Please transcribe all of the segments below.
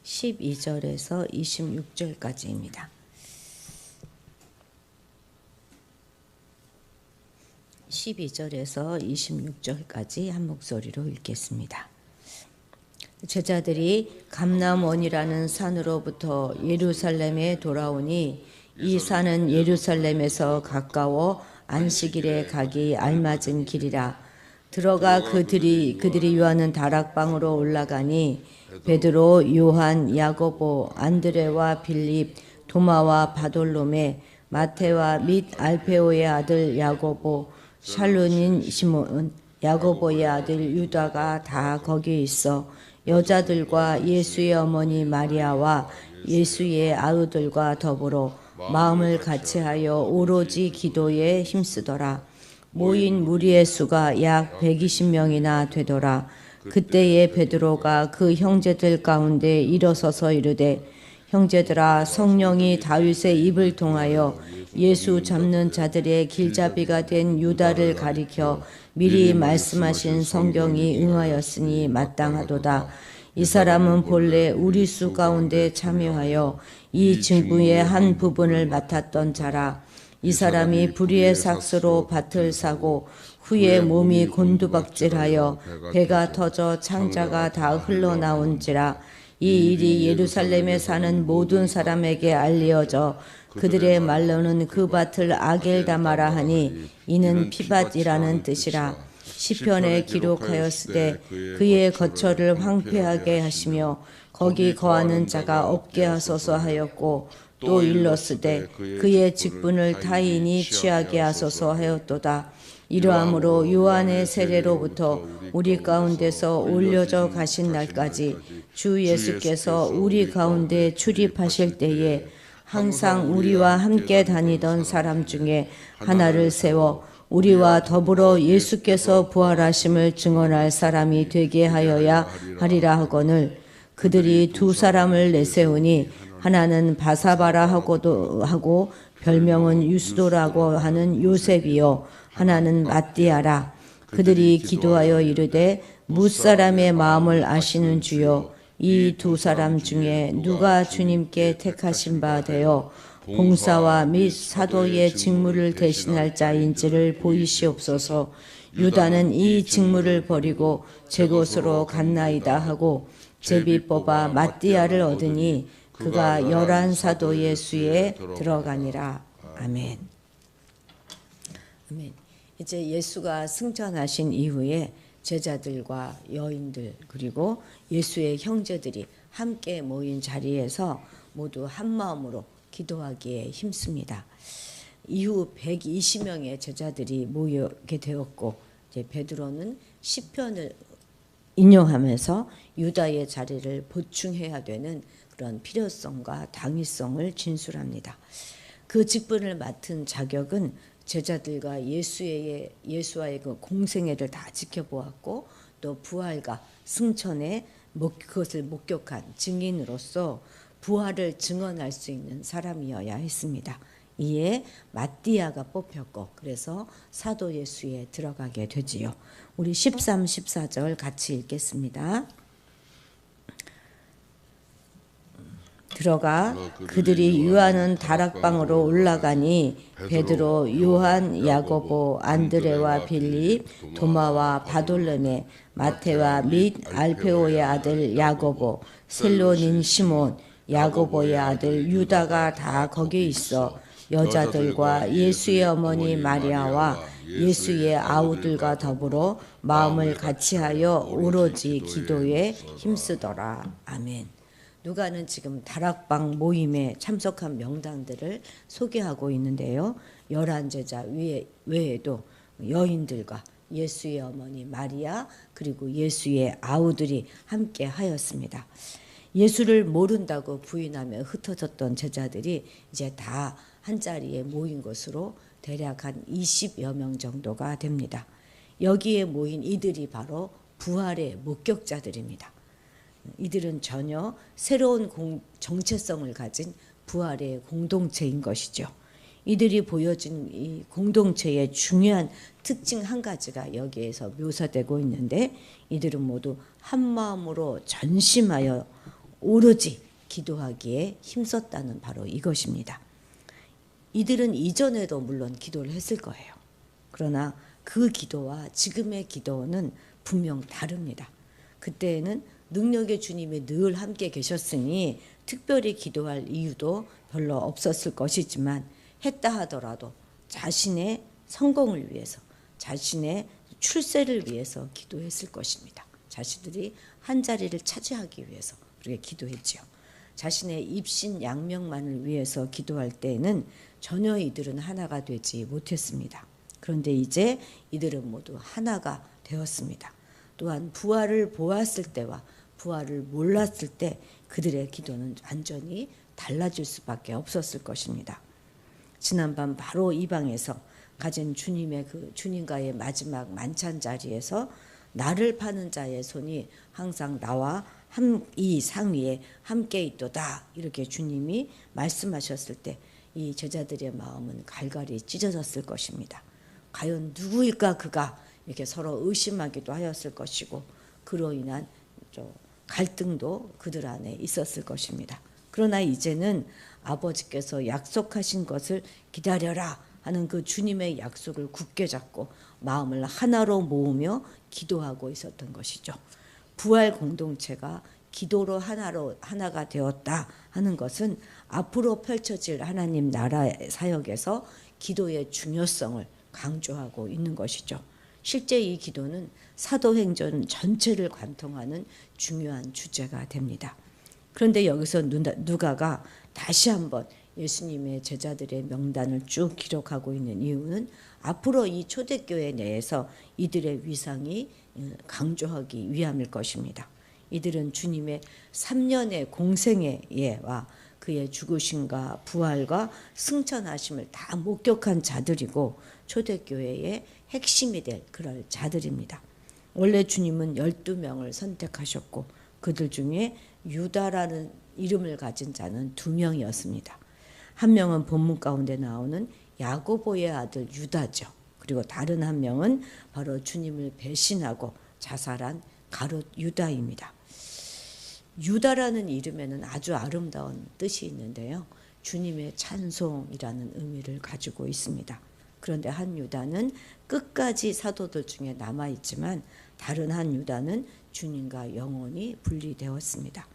12절에서 26절까지입니다. 12절에서 26절까지 한 목소리로 읽겠습니다. 제자들이 감람원이라는 산으로부터 예루살렘에 돌아오니 이 산은 예루살렘에서 가까워 안식일에 가기 알맞은 길이라. 들어가 그들이 유하는 다락방으로 올라가니 베드로, 요한, 야고보, 안드레와 빌립, 도마와 바돌로메, 마테와 및 알페오의 아들 야고보, 샬론인 시몬, 야고보의 아들 유다가 다 거기 있어 여자들과 예수의 어머니 마리아와 예수의 아우들과 더불어 마음을 같이하여 오로지 기도에 힘쓰더라. 모인 무리의 수가 약 120명이나 되더라. 그때에 베드로가 그 형제들 가운데 일어서서 이르되 형제들아, 성령이 다윗의 입을 통하여 예수 잡는 자들의 길잡이가 된 유다를 가리켜 미리 말씀하신 성경이 응하였으니 마땅하도다. 이 사람은 본래 우리 수 가운데 참여하여 이 직무의 한 부분을 맡았던 자라. 이 사람이 불의의 삭스로 밭을 사고 후에 몸이 곤두박질하여 배가 터져 창자가 다 흘러나온지라. 이 일이 예루살렘에 사는 모든 사람에게 알려져 그들의 말로는 그 밭을 아겔다마라 하니 이는 피밭이라는 뜻이라. 시편에 기록하였으되 그의 거처를 황폐하게 하시며 거기 거하는 자가 없게 하소서 하였고 또 일렀으되 그의 직분을 타인이 취하게 하소서 하였도다. 이러함으로 요한의 세례로부터 우리 가운데서 올려져 가신 날까지 주 예수께서 우리 가운데 출입하실 때에 항상 우리와 함께 다니던 사람 중에 하나를 세워 우리와 더불어 예수께서 부활하심을 증언할 사람이 되게 하여야 하리라 하거늘 그들이 두 사람을 내세우니 하나는 바사바라 하고도 하고 별명은 유스도라고 하는 요셉이요 하나는 마띠아라. 그들이 기도하여 이르되 뭇사람의 마음을 아시는 주여 이 두 사람 중에 누가 주님께 택하신 바 되어 봉사와 및 사도의 직무를 대신할 자인지를 보이시옵소서. 유다는 이 직무를 버리고 제 곳으로 갔나이다 하고 제비 뽑아 마띠아를 얻으니 그가 11사도의 수에 들어가니라. 아멘. 아멘. 이제 예수가 승천하신 이후에 제자들과 여인들 그리고 예수의 형제들이 함께 모인 자리에서 모두 한 마음으로 기도하기에 힘씁니다. 이후 120명의 제자들이 모이게 되었고 이제 베드로는 시편을 인용하면서 유다의 자리를 보충해야 되는 그런 필요성과 당위성을 진술합니다. 그 직분을 맡은 자격은 제자들과 예수와의 그 공생애를 다 지켜보았고 또 부활과 승천의 그것을 목격한 증인으로서 부활을 증언할 수 있는 사람이어야 했습니다. 이에 마띠아가 뽑혔고 그래서 사도 예수에 들어가게 되지요. 우리 13, 14절 같이 읽겠습니다. 들어가 그들이 유하는 다락방으로 올라가니 베드로, 요한, 야고보, 안드레와 빌립, 도마와 바돌로메, 마테와 및 알페오의 아들 야고보, 셀론인 시몬, 야고보의 아들 유다가 다 거기 있어 여자들과 예수의 어머니 마리아와 예수의 아우들과 더불어 마음을 같이하여 오로지 기도에 힘쓰더라. 아멘. 누가는 지금 다락방 모임에 참석한 명단들을 소개하고 있는데요. 11제자 외에도 여인들과 예수의 어머니 마리아 그리고 예수의 아우들이 함께 하였습니다. 예수를 모른다고 부인하며 흩어졌던 제자들이 이제 다 한자리에 모인 것으로 대략 한 20여 명 정도가 됩니다. 여기에 모인 이들이 바로 부활의 목격자들입니다. 이들은 전혀 새로운 정체성을 가진 부활의 공동체인 것이죠. 이들이 보여준 이 공동체의 중요한 특징 한 가지가 여기에서 묘사되고 있는데 이들은 모두 한 마음으로 전심하여 오로지 기도하기에 힘썼다는 바로 이것입니다. 이들은 이전에도 물론 기도를 했을 거예요. 그러나 그 기도와 지금의 기도는 분명 다릅니다. 그때에는 능력의 주님이 늘 함께 계셨으니 특별히 기도할 이유도 별로 없었을 것이지만 했다 하더라도 자신의 성공을 위해서, 자신의 출세를 위해서 기도했을 것입니다. 자신들이 한 자리를 차지하기 위해서 그렇게 기도했지요. 자신의 입신 양명만을 위해서 기도할 때에는 전혀 이들은 하나가 되지 못했습니다. 그런데 이제 이들은 모두 하나가 되었습니다. 또한 부활을 보았을 때와 부활을 몰랐을 때 그들의 기도는 완전히 달라질 수밖에 없었을 것입니다. 지난밤 바로 이 방에서 가진 주님의 그 주님과의 마지막 만찬 자리에서 나를 파는 자의 손이 항상 나와 이 상 위에 함께 있도다 이렇게 주님이 말씀하셨을 때 이 제자들의 마음은 갈갈이 찢어졌을 것입니다. 과연 누구일까 그가 이렇게 서로 의심하기도 하였을 것이고 그로 인한 갈등도 그들 안에 있었을 것입니다. 그러나 이제는 아버지께서 약속하신 것을 기다려라 하는 그 주님의 약속을 굳게 잡고 마음을 하나로 모으며 기도하고 있었던 것이죠. 부활 공동체가 기도로 하나가 되었다 하는 것은 앞으로 펼쳐질 하나님 나라의 사역에서 기도의 중요성을 강조하고 있는 것이죠. 실제 이 기도는 사도행전 전체를 관통하는 중요한 주제가 됩니다. 그런데 여기서 누가가 다시 한번 예수님의 제자들의 명단을 쭉 기록하고 있는 이유는 앞으로 이 초대교회 내에서 이들의 위상이 강조하기 위함일 것입니다. 이들은 주님의 3년의 공생애와 그의 죽으심과 부활과 승천하심을 다 목격한 자들이고 초대교회의 핵심이 될 그럴 자들입니다. 원래 주님은 12명을 선택하셨고 그들 중에 유다라는 이름을 가진 자는 2명이었습니다. 한 명은 본문 가운데 나오는 야고보의 아들 유다죠. 그리고 다른 한 명은 바로 주님을 배신하고 자살한 가룟 유다입니다. 유다라는 이름에는 아주 아름다운 뜻이 있는데요. 주님의 찬송이라는 의미를 가지고 있습니다. 그런데 한 유다는 끝까지 사도들 중에 남아있지만 다른 한 유다는 주님과 영원히 분리되었습니다.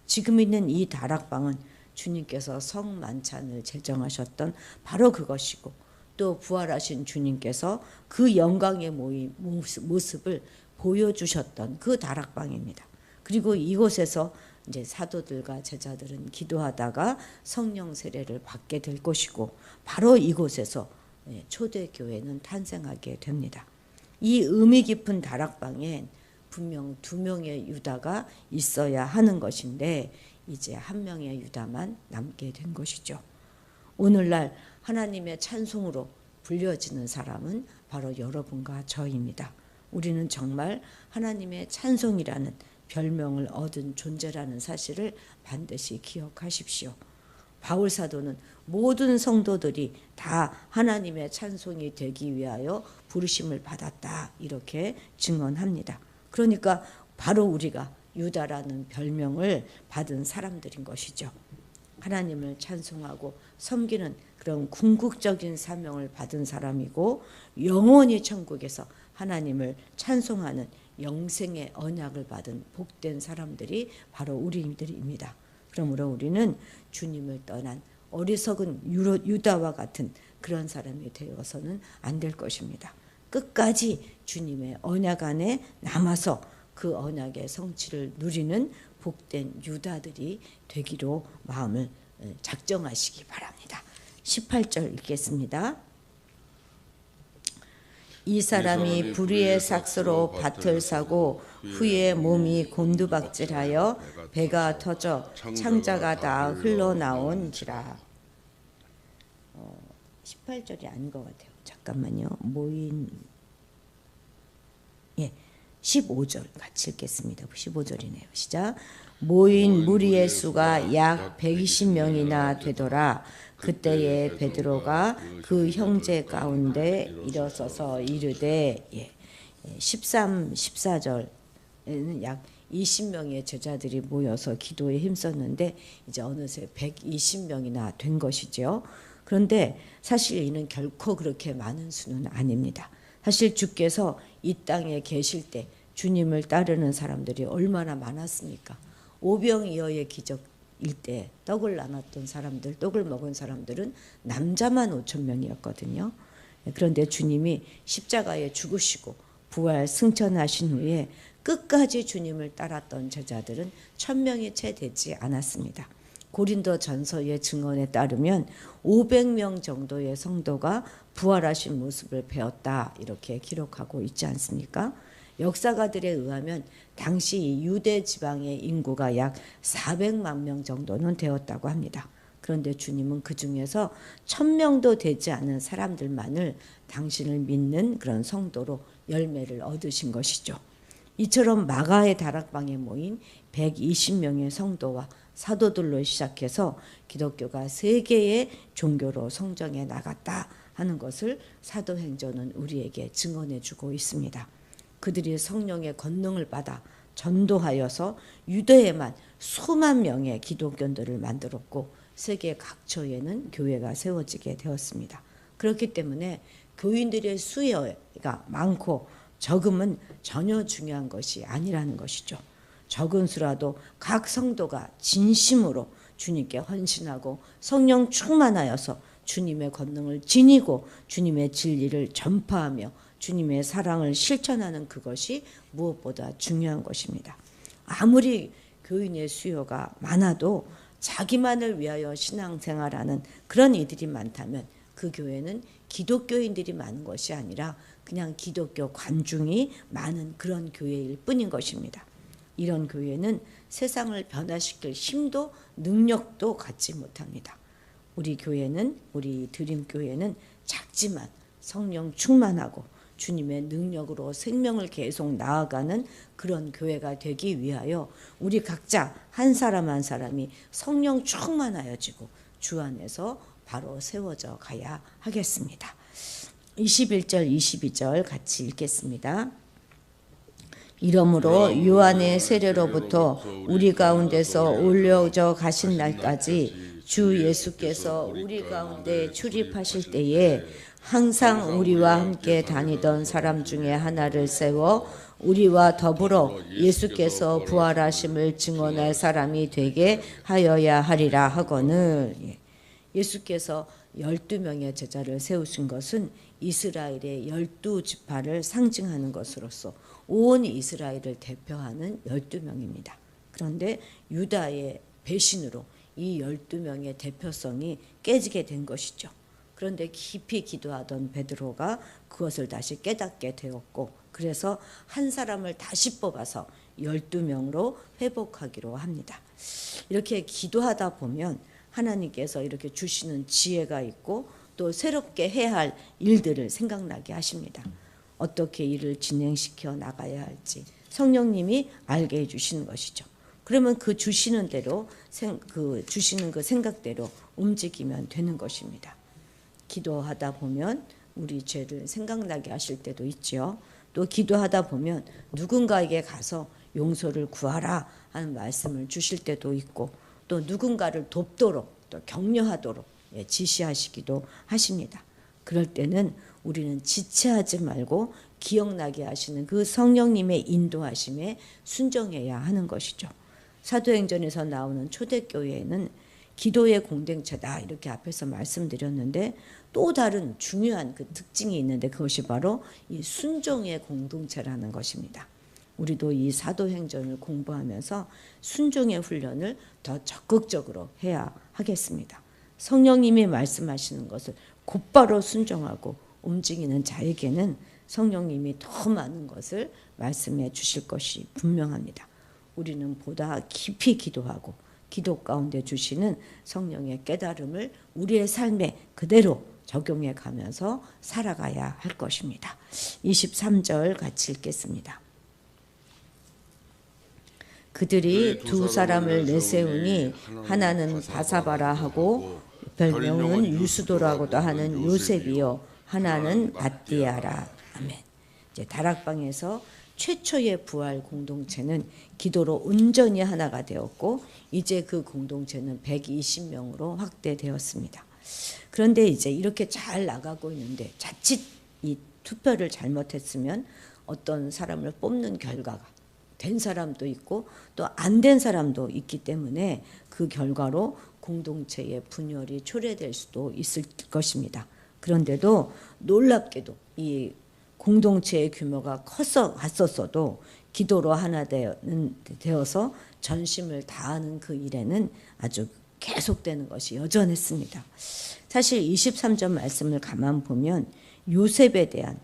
지금 있는 이 다락방은 주님께서 성만찬을 제정하셨던 바로 그것이고 또 부활하신 주님께서 그 영광의 모습을 보여주셨던 그 다락방입니다. 그리고 이곳에서 이제 사도들과 제자들은 기도하다가 성령 세례를 받게 될 것이고 바로 이곳에서 초대교회는 탄생하게 됩니다. 이 의미 깊은 다락방엔 분명 2명의 유다가 있어야 하는 것인데 이제 1명의 유다만 남게 된 것이죠. 오늘날 하나님의 찬송으로 불려지는 사람은 바로 여러분과 저입니다. 우리는 정말 하나님의 찬송이라는 별명을 얻은 존재라는 사실을 반드시 기억하십시오. 바울 사도는 모든 성도들이 다 하나님의 찬송이 되기 위하여 부르심을 받았다 이렇게 증언합니다. 그러니까 바로 우리가 유다라는 별명을 받은 사람들인 것이죠. 하나님을 찬송하고 섬기는 그런 궁극적인 사명을 받은 사람이고 영원히 천국에서 하나님을 찬송하는 영생의 언약을 받은 복된 사람들이 바로 우리들입니다. 그러므로 우리는 주님을 떠난 어리석은 유다와 같은 그런 사람이 되어서는 안 될 것입니다. 끝까지 주님의 언약 안에 남아서 그 언약의 성취를 누리는 복된 유다들이 되기로 마음을 작정하시기 바랍니다. 18절 읽겠습니다. 이 사람이 불의의 삭스로 밭을 사고 후에 몸이 곤두박질하여 배가 터져 창자가 다 흘러나온지라. 18절이 아닌 것 같아요. 잠깐만요. 15절 같이 읽겠습니다. 15절이네요. 시작. 모인 무리의 수가 약 120명이나 되더라. 그때에 베드로가 그 형제 가운데 일어서서 이르되 13, 14절에는 약 20명의 제자들이 모여서 기도에 힘썼는데 이제 어느새 120명이나 된 것이죠. 그런데 사실 이는 결코 그렇게 많은 수는 아닙니다. 사실 주께서 이 땅에 계실 때 주님을 따르는 사람들이 얼마나 많았습니까? 오병이어의 기적일 때 떡을 나눴던 사람들, 떡을 먹은 사람들은 남자만 5,000명이었거든요. 그런데 주님이 십자가에 죽으시고 부활 승천하신 후에 끝까지 주님을 따랐던 제자들은 1,000명이 채 되지 않았습니다. 고린도 전서의 증언에 따르면 500명 정도의 성도가 부활하신 모습을 배웠다 이렇게 기록하고 있지 않습니까? 역사가들에 의하면 당시 유대 지방의 인구가 약 400만 명 정도는 되었다고 합니다. 그런데 주님은 그 중에서 1,000명도 되지 않은 사람들만을 당신을 믿는 그런 성도로 열매를 얻으신 것이죠. 이처럼 마가의 다락방에 모인 120명의 성도와 사도들로 시작해서 기독교가 세계의 종교로 성장해 나갔다 하는 것을 사도행전은 우리에게 증언해 주고 있습니다. 그들이 성령의 권능을 받아 전도하여서 유대에만 수만 명의 기독교인들을 만들었고 세계 각처에는 교회가 세워지게 되었습니다. 그렇기 때문에 교인들의 수요가 많고 적음은 전혀 중요한 것이 아니라는 것이죠. 적은 수라도 각 성도가 진심으로 주님께 헌신하고 성령 충만하여서 주님의 권능을 지니고 주님의 진리를 전파하며 주님의 사랑을 실천하는 그것이 무엇보다 중요한 것입니다. 아무리 교인의 수요가 많아도 자기만을 위하여 신앙생활하는 그런 이들이 많다면 그 교회는 기독교인들이 많은 것이 아니라 그냥 기독교 관중이 많은 그런 교회일 뿐인 것입니다. 이런 교회는 세상을 변화시킬 힘도 능력도 갖지 못합니다. 우리 교회는, 우리 드림교회는 작지만 성령 충만하고 주님의 능력으로 생명을 계속 나아가는 그런 교회가 되기 위하여 우리 각자 한 사람 한 사람이 성령 충만하여지고 주 안에서 바로 세워져 가야 하겠습니다. 21절 22절 같이 읽겠습니다. 이러므로 요한의 세례로부터 우리 가운데서 올려져 가신 날까지 주 예수께서 우리 가운데 출입하실 때에 항상 우리와 함께 다니던 사람 중에 하나를 세워 우리와 더불어 예수께서 부활하심을 증언할 사람이 되게 하여야 하리라 하거늘. 예수께서 12명의 제자를 세우신 것은 이스라엘의 12지파를 상징하는 것으로서 온 이스라엘을 대표하는 12명입니다. 그런데 유다의 배신으로 이 12명의 대표성이 깨지게 된 것이죠. 그런데 깊이 기도하던 베드로가 그것을 다시 깨닫게 되었고 그래서 한 사람을 다시 뽑아서 12명으로 회복하기로 합니다. 이렇게 기도하다 보면 하나님께서 이렇게 주시는 지혜가 있고 또 새롭게 해야 할 일들을 생각나게 하십니다. 어떻게 일을 진행시켜 나가야 할지 성령님이 알게 해주시는 것이죠. 그러면 그 주시는 대로 주시는 그 생각대로 움직이면 되는 것입니다. 기도하다 보면 우리 죄를 생각나게 하실 때도 있죠. 또 기도하다 보면 누군가에게 가서 용서를 구하라 하는 말씀을 주실 때도 있고 또 누군가를 돕도록 또 격려하도록 지시하시기도 하십니다. 그럴 때는 우리는 지체하지 말고 기억나게 하시는 그 성령님의 인도하심에 순종해야 하는 것이죠. 사도행전에서 나오는 초대교회는 기도의 공동체다 이렇게 앞에서 말씀드렸는데 또 다른 중요한 그 특징이 있는데 그것이 바로 이 순종의 공동체라는 것입니다. 우리도 이 사도행전을 공부하면서 순종의 훈련을 더 적극적으로 해야 하겠습니다. 성령님이 말씀하시는 것을 곧바로 순종하고 움직이는 자에게는 성령님이 더 많은 것을 말씀해 주실 것이 분명합니다. 우리는 보다 깊이 기도하고 기도 가운데 주시는 성령의 깨달음을 우리의 삶에 그대로 적용해 가면서 살아가야 할 것입니다. 23절 같이 읽겠습니다. 그들이 두 사람을 내세우니 하나는 바사바라 하고 별명은 유스도라고도 하는 요셉이요 하나는 밧디아라. 아멘. 이제 다락방에서 최초의 부활 공동체는 기도로 온전히 하나가 되었고 이제 그 공동체는 120명으로 확대되었습니다. 그런데 이제 이렇게 잘 나가고 있는데 자칫 이 투표를 잘못했으면 어떤 사람을 뽑는 결과가 된 사람도 있고 또 안 된 사람도 있기 때문에 그 결과로 공동체의 분열이 초래될 수도 있을 것입니다. 그런데도 놀랍게도 이 공동체의 규모가 커서 갔었어도 기도로 하나 되어서 전심을 다하는 그 일에는 아주 계속되는 것이 여전했습니다. 사실 23절 말씀을 가만 보면 요셉에 대한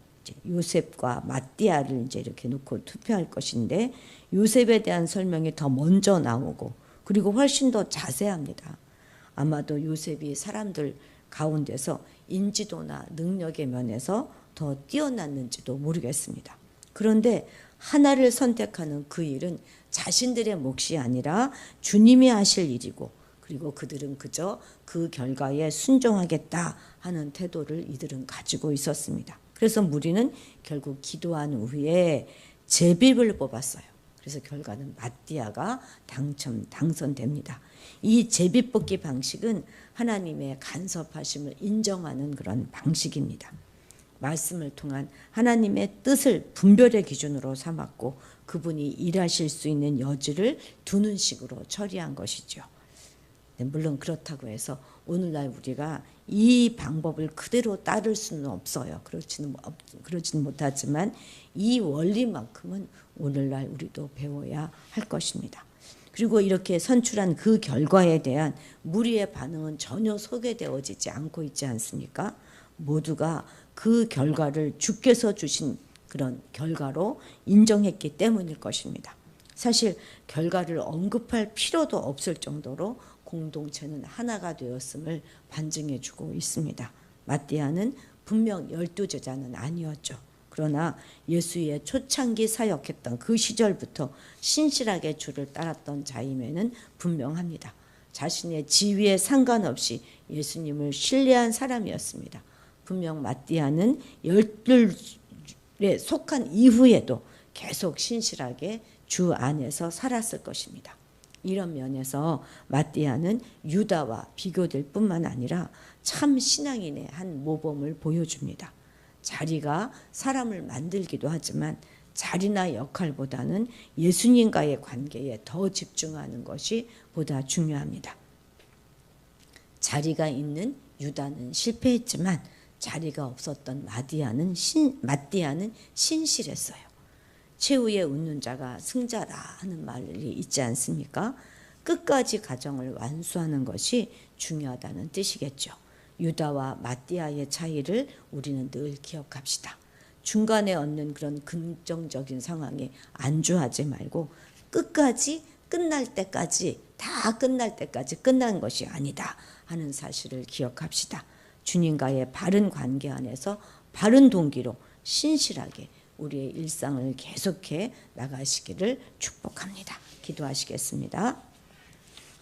요셉과 마띠아를 이제 이렇게 놓고 투표할 것인데 요셉에 대한 설명이 더 먼저 나오고 그리고 훨씬 더 자세합니다. 아마도 요셉이 사람들 가운데서 인지도나 능력의 면에서 더 뛰어났는지도 모르겠습니다. 그런데 하나를 선택하는 그 일은 자신들의 몫이 아니라 주님이 하실 일이고 그리고 그들은 그저 그 결과에 순종하겠다 하는 태도를 이들은 가지고 있었습니다. 그래서 무리는 결국 기도한 후에 제비를 뽑았어요. 그래서 결과는 마띠아가 당선됩니다. 이 제비 뽑기 방식은 하나님의 간섭하심을 인정하는 그런 방식입니다. 말씀을 통한 하나님의 뜻을 분별의 기준으로 삼았고 그분이 일하실 수 있는 여지를 두는 식으로 처리한 것이죠. 물론 그렇다고 해서 오늘날 우리가 이 방법을 그대로 따를 수는 없어요. 그렇지는 못하지만 이 원리만큼은 오늘날 우리도 배워야 할 것입니다. 그리고 이렇게 선출한 그 결과에 대한 무리의 반응은 전혀 소개되어지지 않고 있지 않습니까? 모두가 그 결과를 주께서 주신 그런 결과로 인정했기 때문일 것입니다. 사실 결과를 언급할 필요도 없을 정도로 공동체는 하나가 되었음을 반증해주고 있습니다. 마띠아는 분명 12제자는 아니었죠. 그러나 예수의 초창기 사역했던 그 시절부터 신실하게 주를 따랐던 자임에는 분명합니다. 자신의 지위에 상관없이 예수님을 신뢰한 사람이었습니다. 분명 마띠아는 12에 속한 이후에도 계속 신실하게 주 안에서 살았을 것입니다. 이런 면에서 마띠아는 유다와 비교될 뿐만 아니라 참 신앙인의 한 모범을 보여줍니다. 자리가 사람을 만들기도 하지만 자리나 역할보다는 예수님과의 관계에 더 집중하는 것이 보다 중요합니다. 자리가 있는 유다는 실패했지만 자리가 없었던 마띠아는 신실했어요. 최후에 웃는 자가 승자라 하는 말이 있지 않습니까? 끝까지 가정을 완수하는 것이 중요하다는 뜻이겠죠. 유다와 마띠아의 차이를 우리는 늘 기억합시다. 중간에 얻는 그런 긍정적인 상황에 안주하지 말고 끝까지 끝날 때까지 다 끝날 때까지 끝난 것이 아니다 하는 사실을 기억합시다. 주님과의 바른 관계 안에서 바른 동기로 신실하게 우리의 일상을 계속해 나가시기를 축복합니다. 기도하시겠습니다.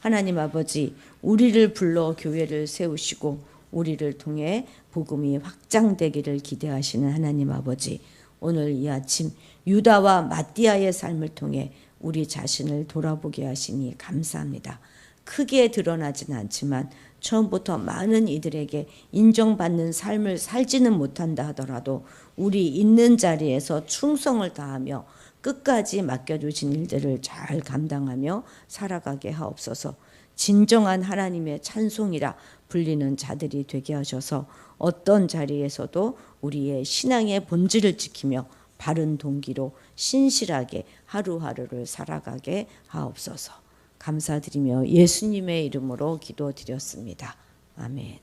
하나님 아버지, 우리를 불러 교회를 세우시고 우리를 통해 복음이 확장되기를 기대하시는 하나님 아버지, 오늘 이 아침 유다와 마띠아의 삶을 통해 우리 자신을 돌아보게 하시니 감사합니다. 크게 드러나지는 않지만 처음부터 많은 이들에게 인정받는 삶을 살지는 못한다 하더라도 우리 있는 자리에서 충성을 다하며 끝까지 맡겨주신 일들을 잘 감당하며 살아가게 하옵소서. 진정한 하나님의 찬송이라 불리는 자들이 되게 하셔서 어떤 자리에서도 우리의 신앙의 본질을 지키며 바른 동기로 신실하게 하루하루를 살아가게 하옵소서. 감사드리며 예수님의 이름으로 기도드렸습니다. 아멘.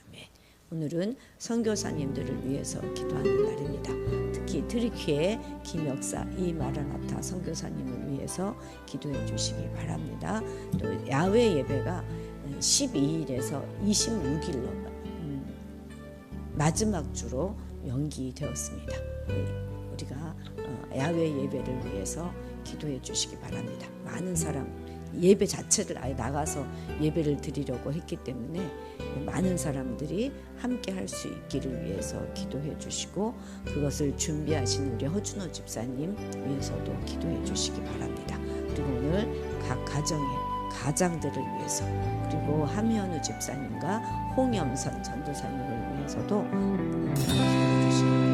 아멘. 오늘은 선교사님들을 위해서 기도하는 날입니다. 특히 트리키의 김역사 이마라나타 선교사님을 위해서 기도해 주시기 바랍니다. 또 야외 예배가 12일에서 26일로 마지막 주로 연기되었습니다. 우리가 야외 예배를 위해서 기도해 주시기 바랍니다. 많은 사람 예배 자체를 아예 나가서 예배를 드리려고 했기 때문에 많은 사람들이 함께 할 수 있기를 위해서 기도해 주시고, 그것을 준비하신 우리 허준호 집사님 위해서도 기도해 주시기 바랍니다. 그리고 오늘 각 가장들을 위해서, 그리고 함현우 집사님과 홍염선 전도사님을 위해서도 기도해 주시기 바랍니다.